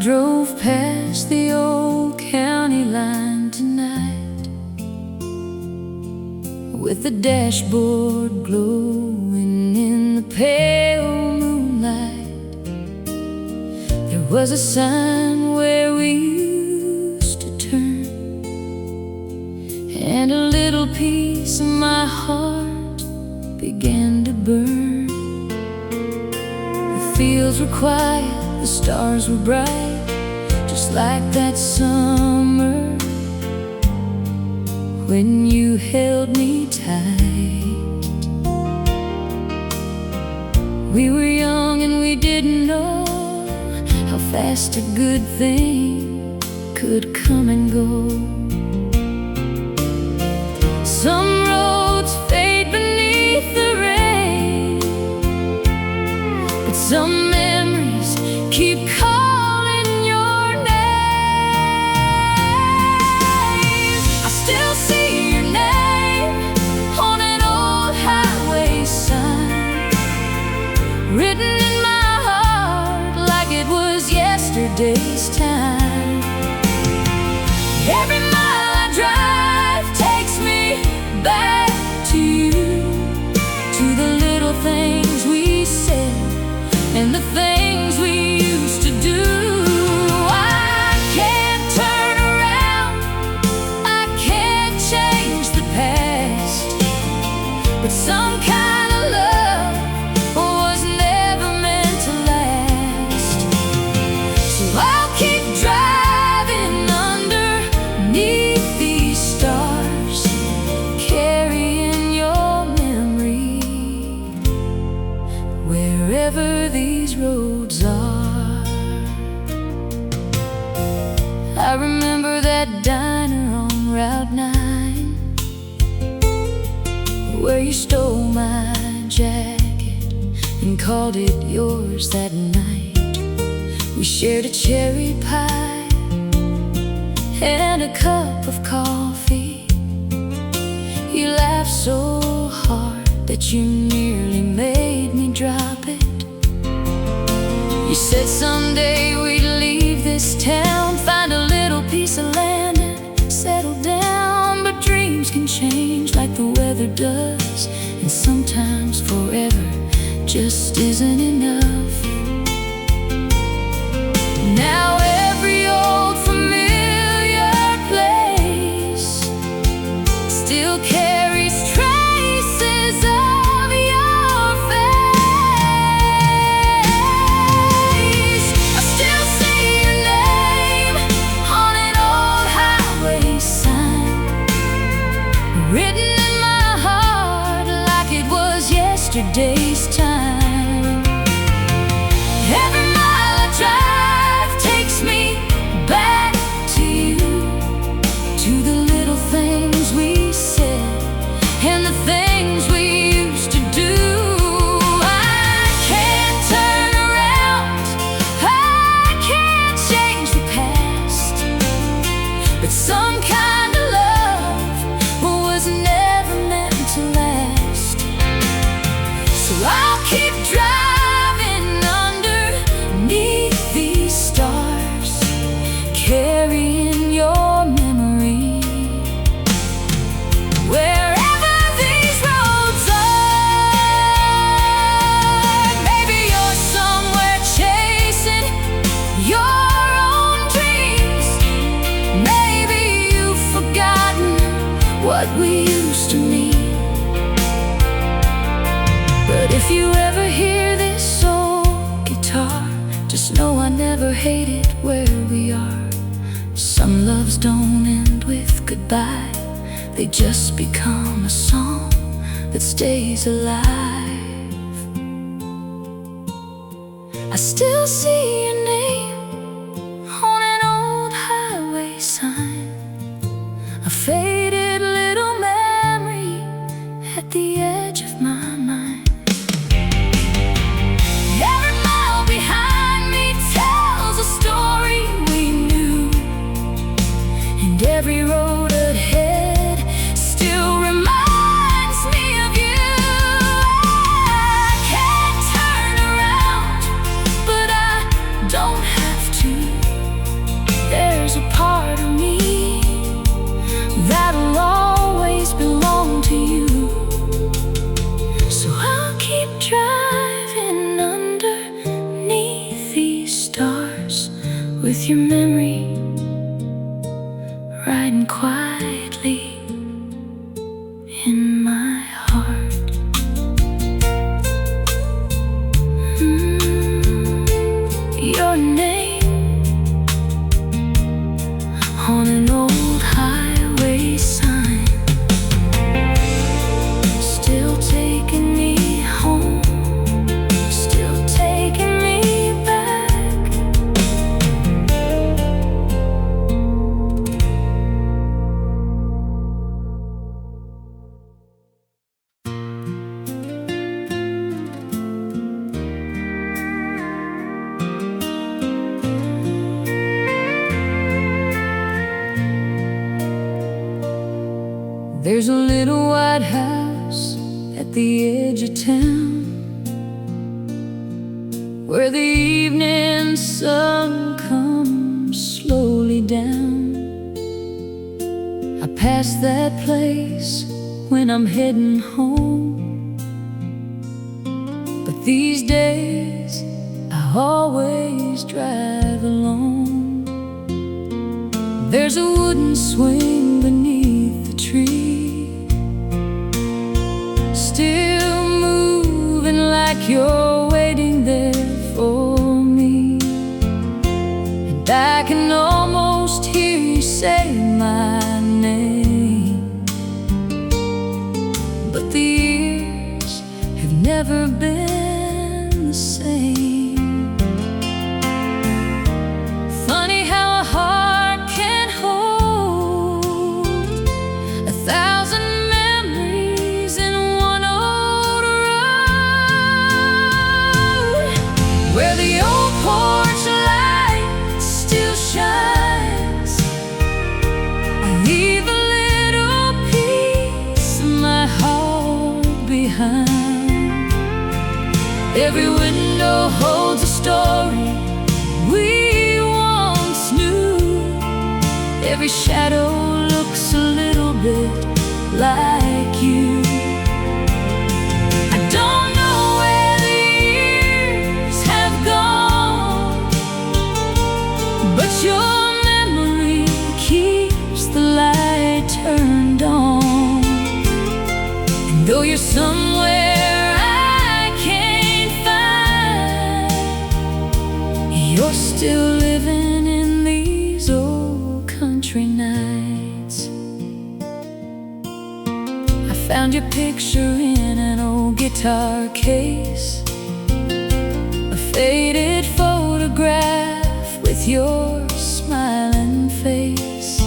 drove past the old county line tonight, with the dashboard glowing in the pale moonlight. There was a sign where we used to turn, and a little piece of my heart began to burn. The fields were quiet, the stars were bright, just like that summer when you held me tight. We were young and we didn't know how fast a good thing could come and go. Some roads fade beneath the rain, but some memories keep calling your name. I still see your name on an old highway sign, written in my heart like it was yesterday's time. Every mile I drive takes me back to you, to the little things we said and the things we used to do. I can't turn around, I can't change the past, but some kind of love was never meant to last. So I'll keep driving underneath these stars, carrying your memory wherever these roads are. I remember that diner on Route 9, where you stole my jacket and called it yours that night. We shared a cherry pie and a cup of coffee. You laughed so hard that you nearly made me drop it. You said someday we'd leave this town, find a little piece of land and settle down. But dreams can change like the weather does, and sometimes forever just isn't enough. Now every old familiar place still carries traces of your face. I still see your name on an old highway sign, written in my heart like it was yesterday's time. Every mile I drive takes me back to you, to the little things we said and the things we used to do. I can't turn around, I can't change the past, but some kind of love was never meant to last. So I'll keep driving underneath these stars, carrying your memory wherever these roads are. Maybe you're somewhere chasing your own dreams. Maybe you've forgotten what we used to mean. But if you ever hear this old guitar, just know I never hated where we are. Some loves don't end with goodbye, they just become a song that stays alive. I still see your name on an old highway sign, a faded little memory at the edge of my mind. Every mile behind me tells a story we knew, and every road ahead still reminds me of you. I can't turn around, but I don't have to. that'll always belong to you. So I'll keep driving underneath these stars with your memory, riding quietly in my heart. Your name on an old highway sign, still taking me home, still taking me back. There's a little white house at the edge of town, where the evening sun comes slowly down. I pass that place when I'm heading home, but these days I always drive alone. There's a wooden swing beneath the tree, still moving like you're waiting there for me. And I can almost hear you say my name, but the years have never been the same. Funny how a heart can hold 1,000 memories in one old road, where the old porch light still shines. I leave a little piece of my heart behind. Every window holds a story we once knew. Every shadow looks a little bit like you. I don't know where the years have gone, but your memory keeps the light turned on. And though you're somewhere I can't find, you're still living in these old country nights. I found your picture in an old guitar case, a faded photograph with your smiling face.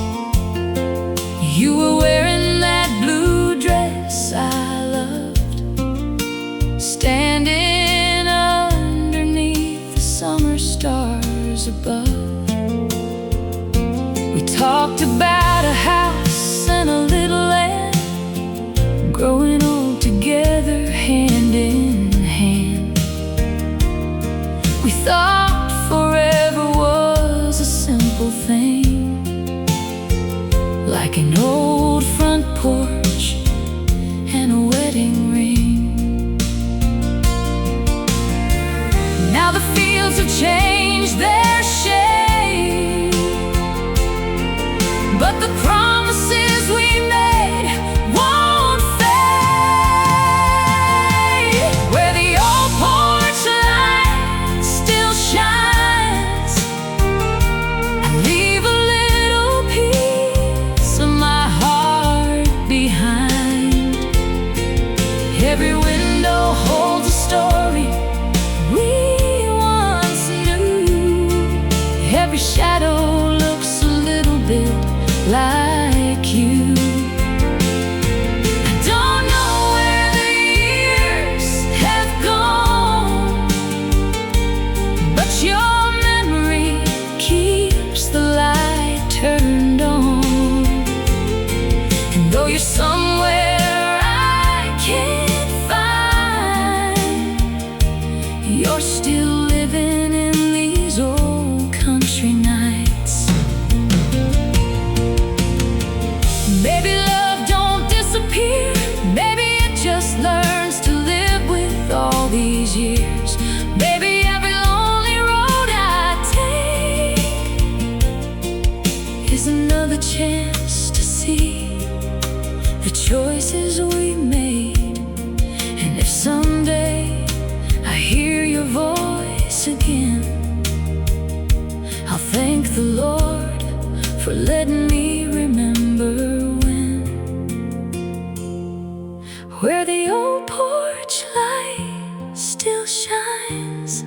You were wearing that blue dress I loved, standing underneath the summer stars above. We talked about a house and a little land, growing old together hand in hand. We thought forever was a simple thing, like an old front porch and a wedding ring. Now the fields have changed their shape, but the promises we made won't fade. Where the old porch light still shines, I leave a little piece of my heart Maybe love don't disappear, maybe it just learns to live with all these years. Maybe every lonely road I take is another chance to see the choices we made. And if someday I hear your voice again, I'll thank the Lord for letting me remember when. Where the old porch light still shines,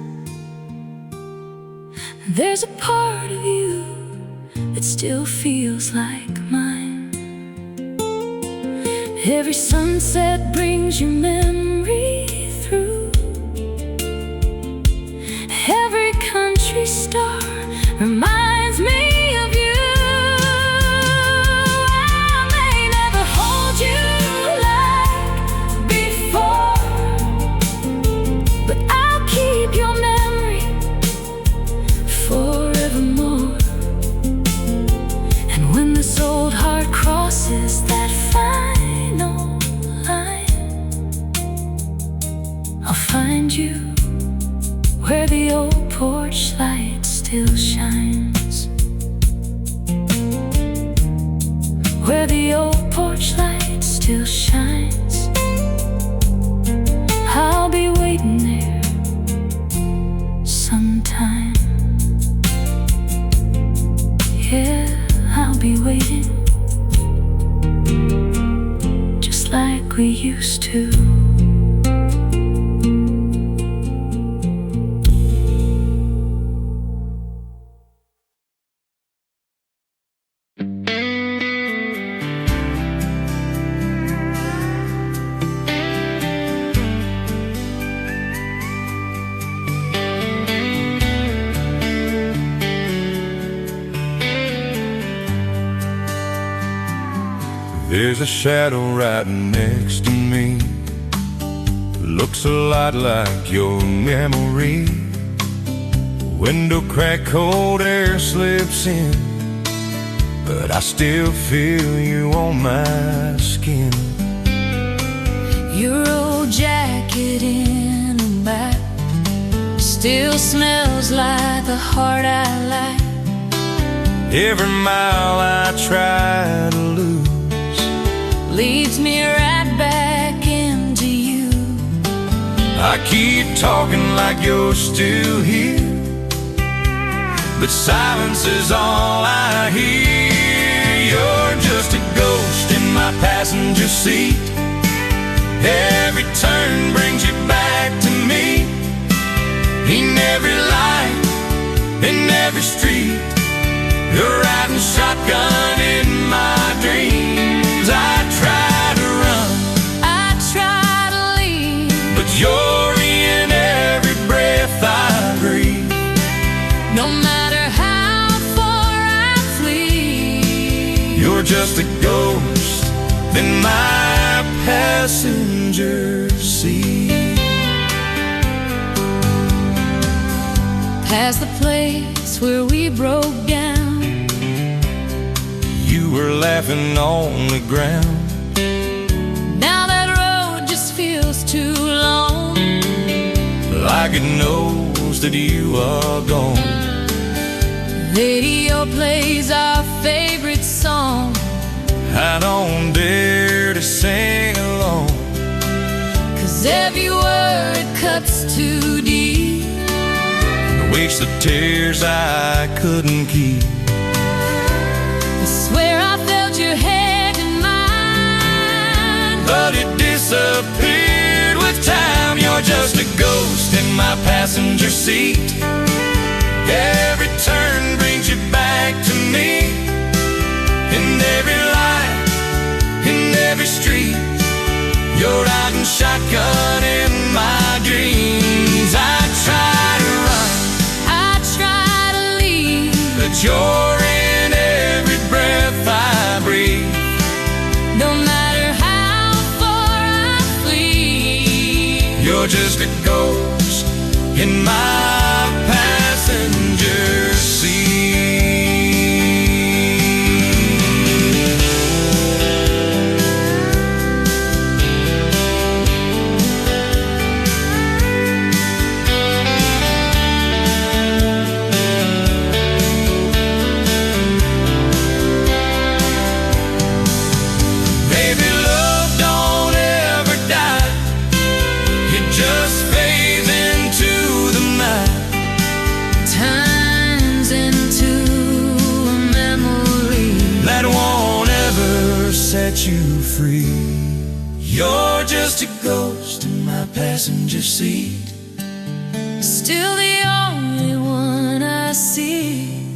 there's a part of you that still feels like mine. Every sunset brings your memory through. Every country star reminds me of you. I may never hold you like before, but I'll keep your memory forevermore. And when this old heart crosses that final line, I'll find you where the old porch light still shines. Where the old porch light still shines, I'll be waiting there sometime. Yeah, I'll be waiting, just like we used to. There's a shadow right next to me, looks a lot like your memory. Window crack, cold air slips in, but I still feel you on my skin. Your old jacket in the back still smells like the heart I like. Every mile I try to lose leads me right back into you. I keep talking like you're still here, but silence is all I hear. You're just a ghost in my passenger seat. Every turn brings you back to me. In every light, in every street, you're riding shotgun in my dreams. I try to run, I try to leave, but you're in every breath I breathe. no matter how far I flee. You're just a ghost in my passenger seat. Past the place where we broke down, You were laughing on the ground. now that road just feels too long, Like it knows that you are gone. radio plays our favorite song. I don't dare to sing along. 'Cause every word cuts too deep. It wakes the tears I couldn't keep. I swear I felt your hand in mine, But it disappeared with time. You're just a ghost in my passenger seat. Every turn brings you back to me. In every light, in every street, you're riding shotgun in my dreams. I try to run, I try to leave, but you're in every breath I breathe. no matter how far I flee. You're just a ghost in my passenger seat. set you free. You're just a ghost in my passenger seat, still the only one I see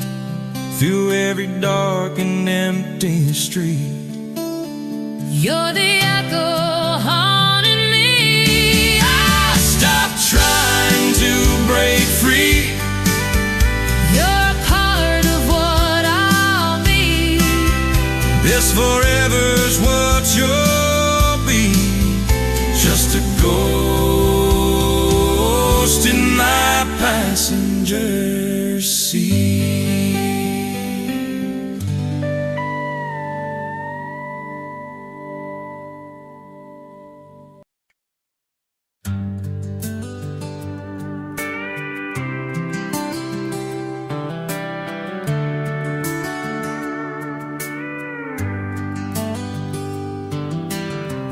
through every dark and empty street. You're the echo haunting me. I stopped trying to break free. You're part of what I'll be. This forever's what you'll be. Just a ghost in my passenger seat.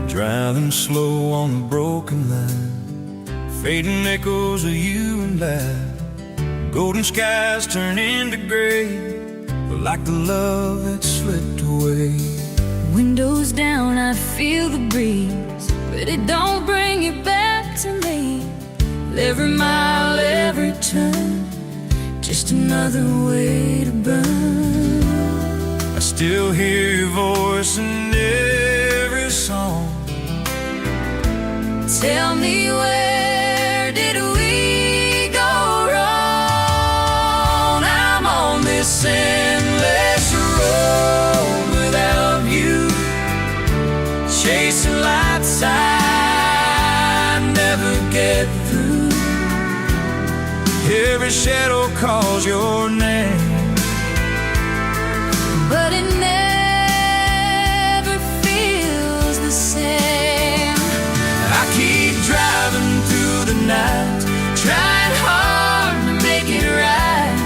Driving slow on the broken line, fading echoes of you and I. Golden skies turn into gray, like the love that slipped away. Windows down, I feel the breeze, but it don't bring you back to me. Every mile, every turn, just another way to burn. I still hear your voice in every song. Tell me, where did we go wrong? I'm on this endless road without you, chasing lights I never get through. Every shadow calls your name, but it never feels the same. I keep driving through the night, trying hard to make it right,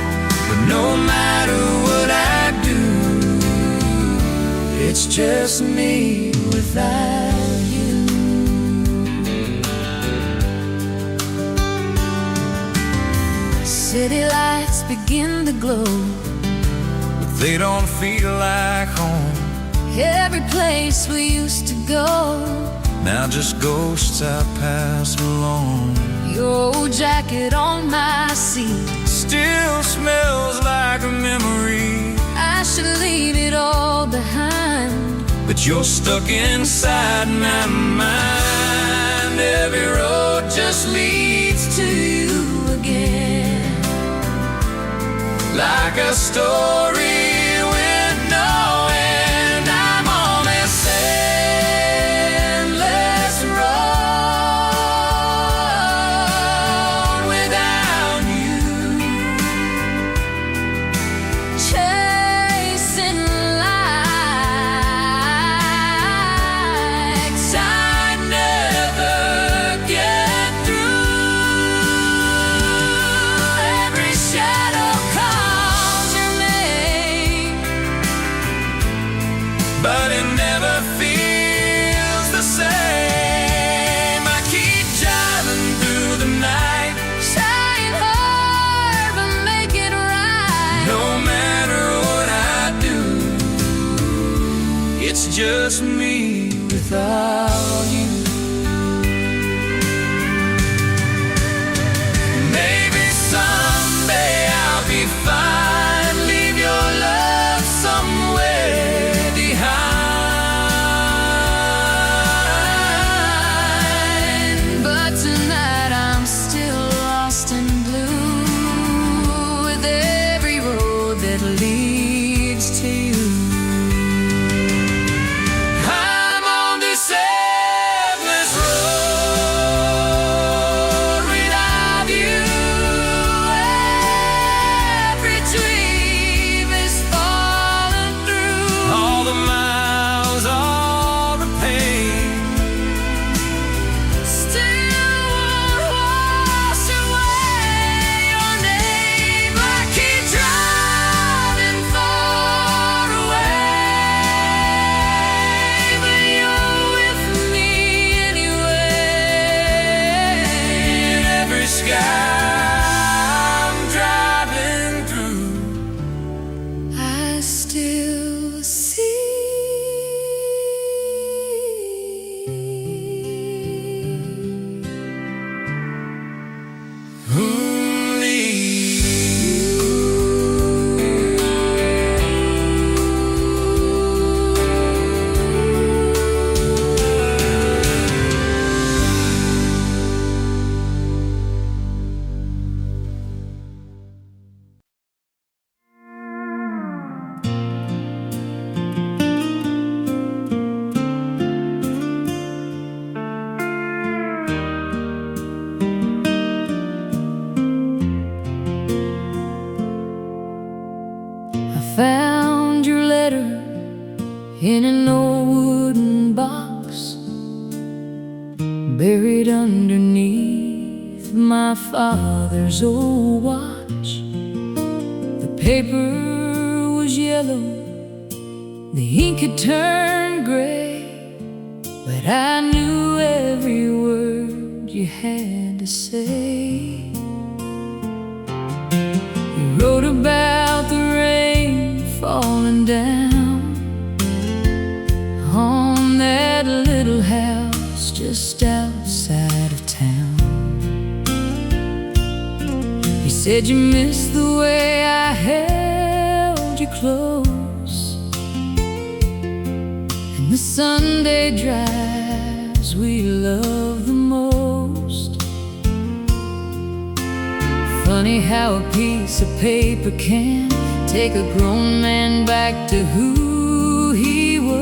but no matter what I do, it's just me without you. City lights begin to glow, But they don't feel like home. every place we used to go. Now just ghosts I pass along. Your old jacket on my seat, Still smells like a memory, I should leave it all behind, but you're stuck inside my mind. Every road just leads to you again, like a story with no end. I'm on this endless road without you, chasing lights I never get through. Every shadow calls your name, but it never feels the same. I keep driving through the night, trying hard to make it right. no matter what I do, it's just me without you. Maybe someday I'll be fine, leave your love somewhere behind. But tonight I'm still lost and blue, with every road that leads to you. I'm on this buried underneath my father's old watch. The paper was yellow, the ink had turned gray, but I knew every word you had to say. You wrote about the rain falling down on that little house just outside of town. You said you missed the way I held you close, and the Sunday drives we love the most. Funny how a piece of paper can take a grown man back to who he was.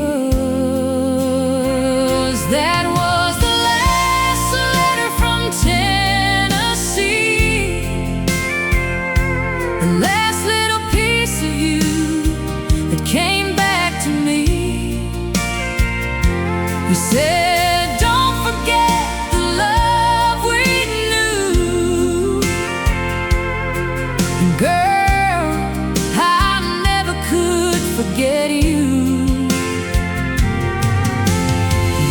That was the last letter from Tennessee, the last little piece of you that came back to me. You said, don't forget the love we knew. And girl, I never could forget you.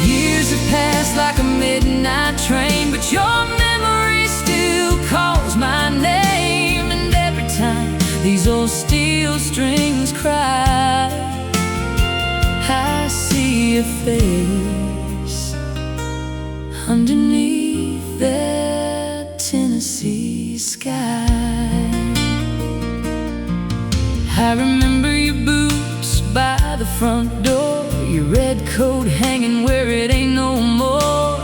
Years have passed like a midnight train, but your memory still calls my name. And every time these old steel strings cry, I see your face underneath that Tennessee sky. I remember your boots by the front door, your red coat hanging where it ain't no more.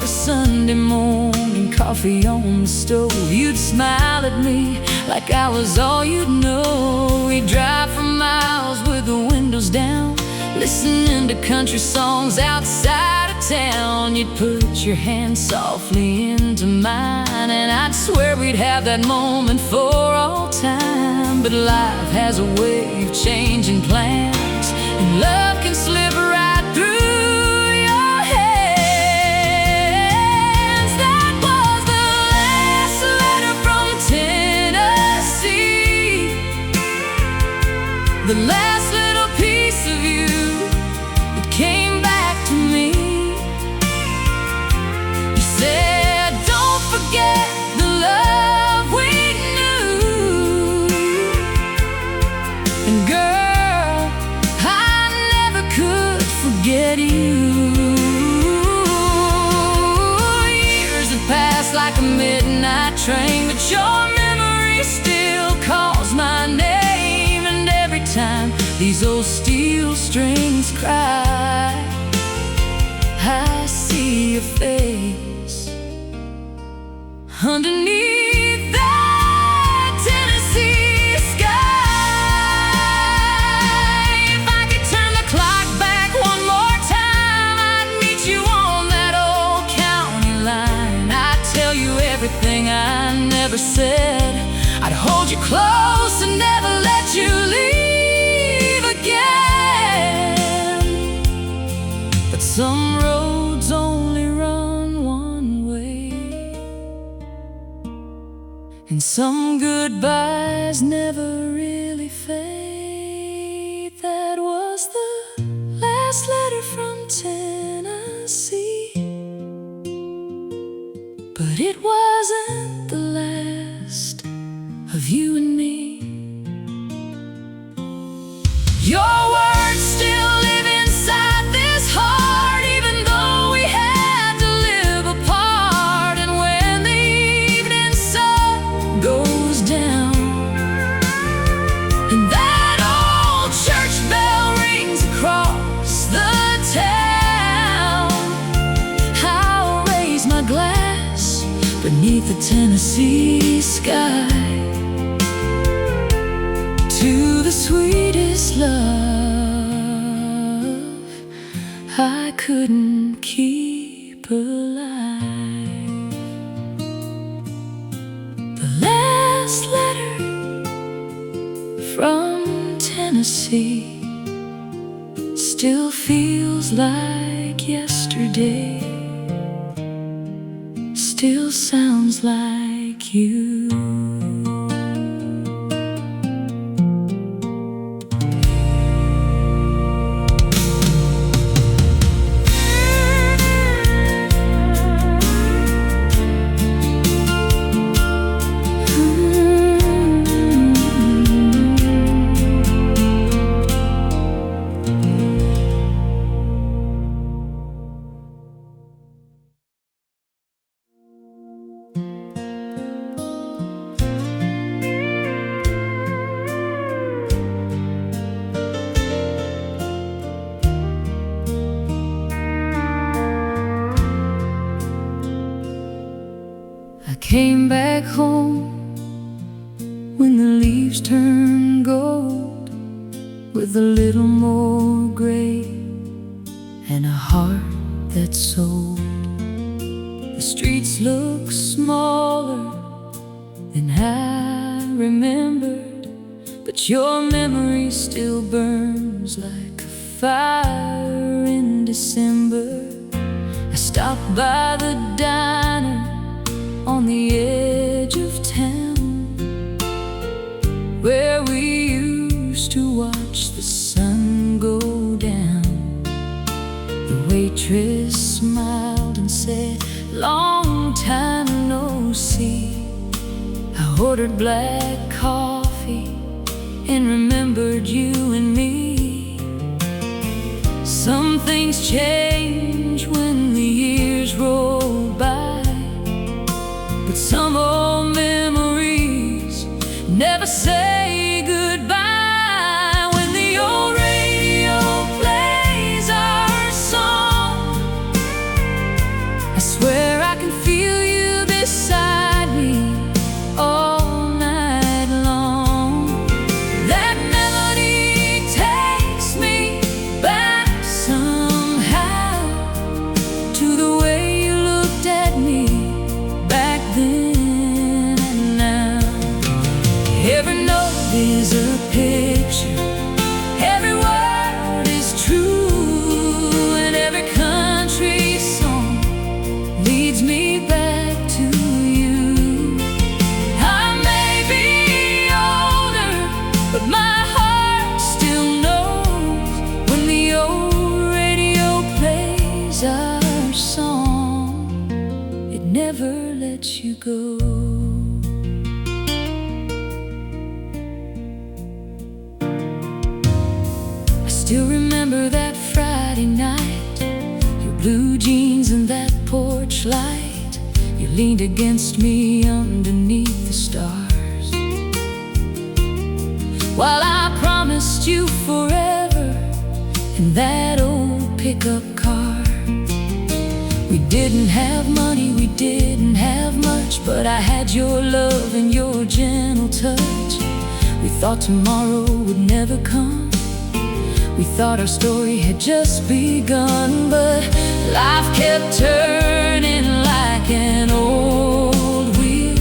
Sunday morning coffee on the stove, you'd smile at me like I was all you'd know. We'd drive for miles with the windows down, listening to country songs outside of town. You'd put your hand softly into mine, and I'd swear we'd have that moment for all time. But life has a way of changing plans, and love can slip right through your hands. That was the last letter from Tennessee, the last little piece of you that came back to me. You said, don't forget the love we knew. And girl, I never could forget you. Years have passed like a midnight train, but your memory still calls my name. And every time these old steel strings cry, I see your face underneath that Tennessee sky. If I could turn the clock back one more time, I'd meet you on that old county line. I'd tell you everything I never said, I'd hold you close and never let you leave again. But some roads only run one way, and some goodbyes never really fade. That was the last letter from Tennessee, but it wasn't the last of you and me. Your words still live inside this heart, even though we had to live apart. And when the evening sun goes down and that old church bell rings across the town, I'll raise my glass beneath the Tennessee sky to the sweetest love I couldn't keep alive. The last letter from Tennessee still feels like yesterday. still sounds like you. I came back home when the leaves turned gold, with a little more gray and a heart that sold. The streets look smaller than I remembered, but your memory still burns like a fire in December. I stopped by the diner on the edge of town, where we used to watch the sun go down. The waitress smiled and said, "Long time no see." I ordered black coffee and remembered you and me. Some things change when the years roll by, but some old memories never say goodbye. When the old radio plays our song, I swear I can feel you beside me all night long. That melody takes me back somehow to the way you looked at me back then and now. Every note is a picture, every word is true, and every country song leads me back to you. I may be older, but my heart still knows when the old radio plays our song. It never lets you go. I still remember that Friday night, your blue jeans and that porch light. You leaned against me underneath the stars, while I promised you forever in that old pickup car. We didn't have money, we didn't have much, but I had your love and your gentle touch. We thought tomorrow would never come, we thought our story had just begun, but life kept turning like an old wheel,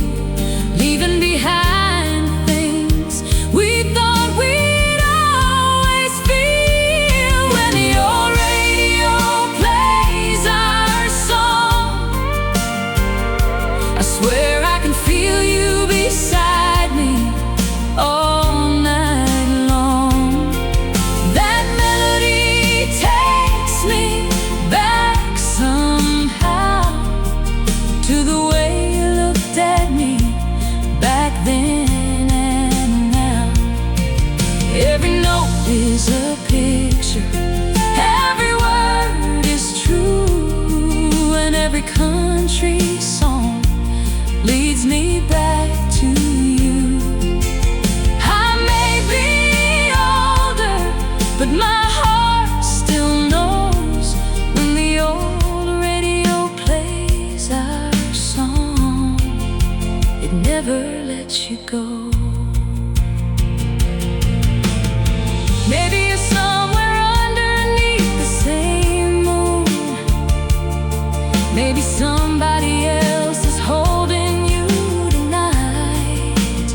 leaving behind things we thought we'd always feel. When the old radio plays our song, I swear I can feel you beside me all night long. That melody takes me back somehow to the way you looked at me back then and now. Every note is a picture, every word is true, and every country song leads me back to you. I may be older, but my heart still knows when the old radio plays our song. It never lets you go. Maybe you're somewhere underneath the same moon, maybe somebody else is holding you tonight.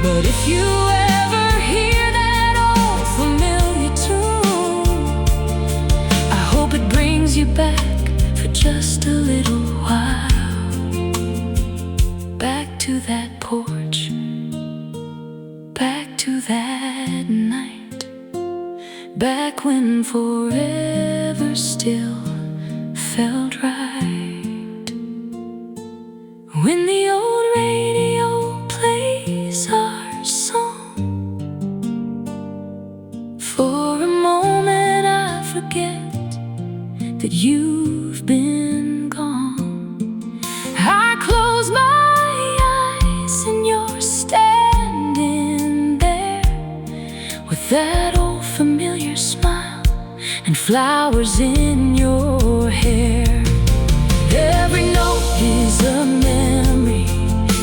But if you ever hear that old familiar tune, I hope it brings you back for just a little while. to that porch, back to that night, back when forever still felt right. When the old radio plays our song, for a moment I forget that you've been gone. I close my eyes and you're standing there with that old familiar smile and flowers in your hair. Every note is a memory,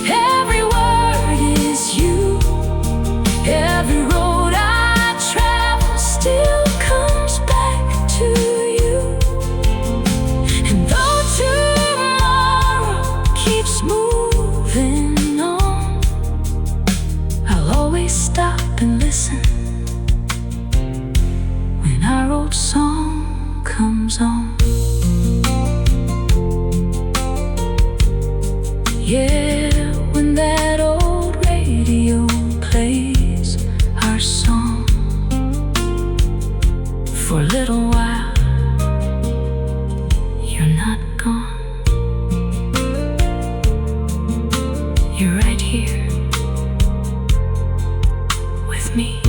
every word is you. Every road I travel still comes back to you. And though tomorrow keeps moving on, I'll always stop and listen when our old song comes on. Yeah, when that old radio plays our song, for a little while you're not gone. You're right here with me.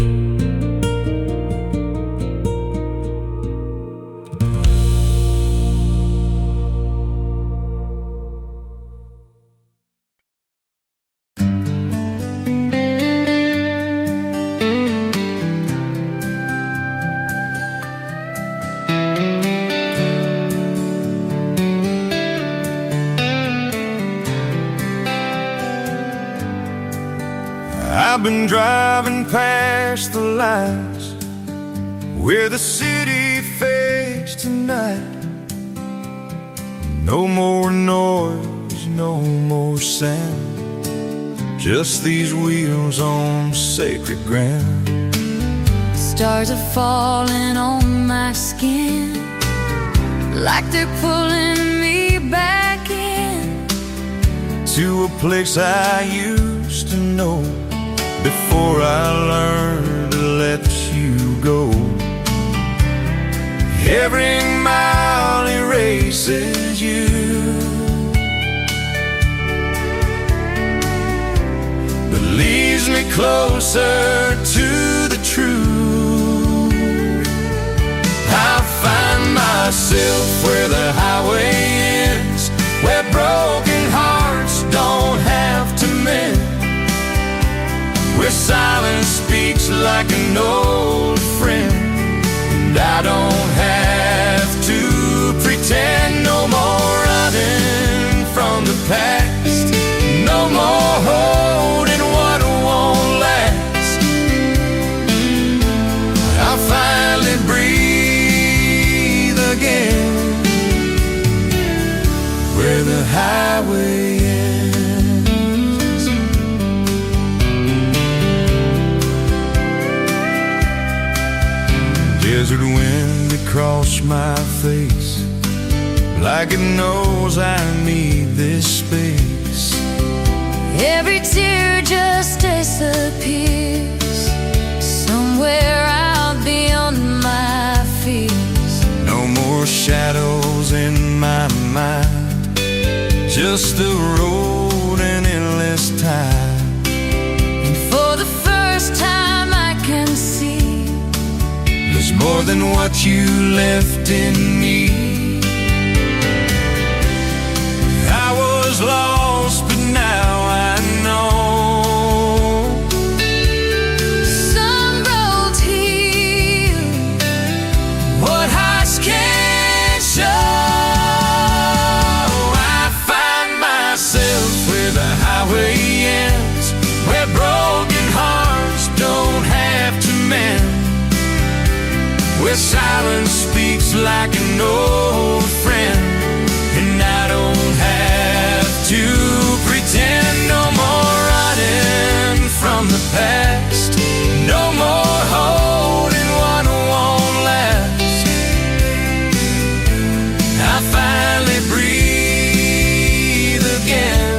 I've been driving past the lights where the city fades tonight. No more noise, no more sound, just these wheels on sacred ground. Stars are falling on my skin, like they're pulling me back in to a place I used to know before I learned to let you go. Every mile erases you, but leaves me closer to the truth. I find myself where the highway ends, where broken hearts don't have to mend, where silence speaks like an old friend, and I don't have to pretend. No more running from the past, no more holding what won't last. I finally breathe again where the highway ends. Desert wind across my face, like it knows I need this space. Every tear just disappears somewhere out beyond my fears. No more shadows in my mind, just the road and endless time. And for the first time I can see there's more than what you left in me. I was lost, but now I know some roads heal what hearts can't show. I find myself where the highway ends, where broken hearts don't have to mend, where silence speaks like an old friend, and I don't have to pretend. No more running from the past, no more holding what won't last. I finally breathe again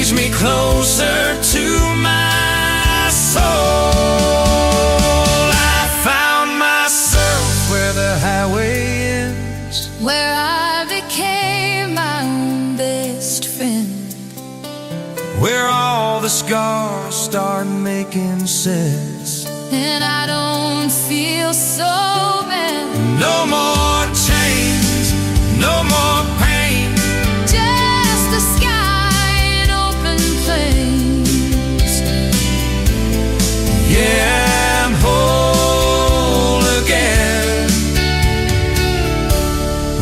leads me closer to my soul. I found myself where the highway ends, where I became my own best friend, where all the scars start making sense, and I don't feel so bad. No more chains, no more pain, just the sky and open plains. Yeah, I'm whole again,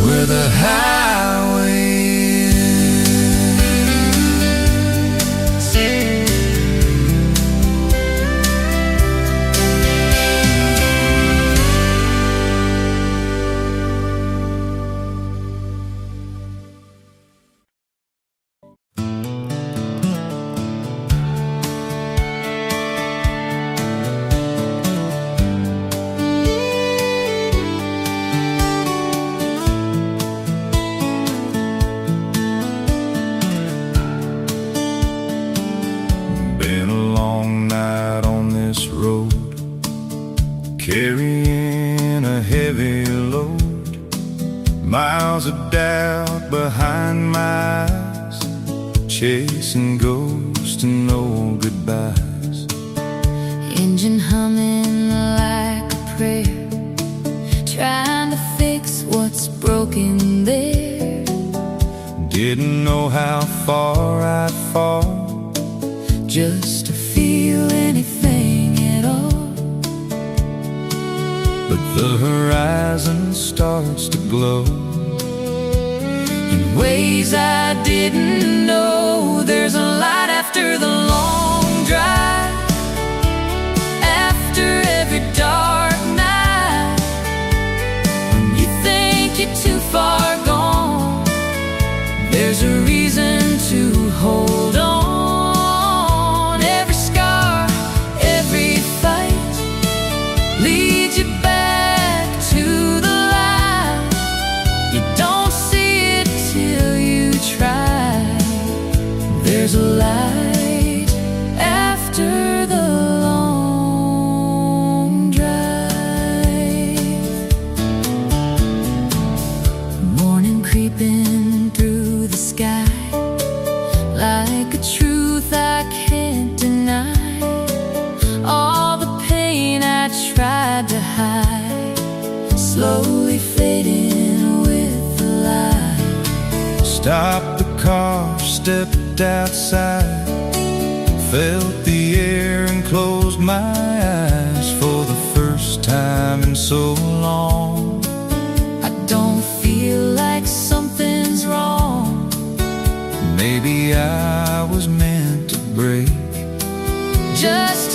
where the highway carrying a heavy load, miles of doubt behind my eyes, chasing ghosts and old goodbyes. Engine humming like a prayer, trying to fix what's broken there. Didn't know how far I'd fall, just to feel anything at all. But the horizon starts to glow in ways I didn't know. There's a light after the long drive, after every dark night. When you think you're too far gone, there's a reason to hold on. Every scar, every fight leads you back to the light. You don't see it till you try. There's a light after the long drive. Morning creeping through the sky, like a truth I can't deny. All the pain I tried to hide, slowly fading with the light. Stopped the car, stepped outside, felt the air and closed my eyes. For the first time in so long, I don't feel like something's wrong. maybe I was meant to break. Just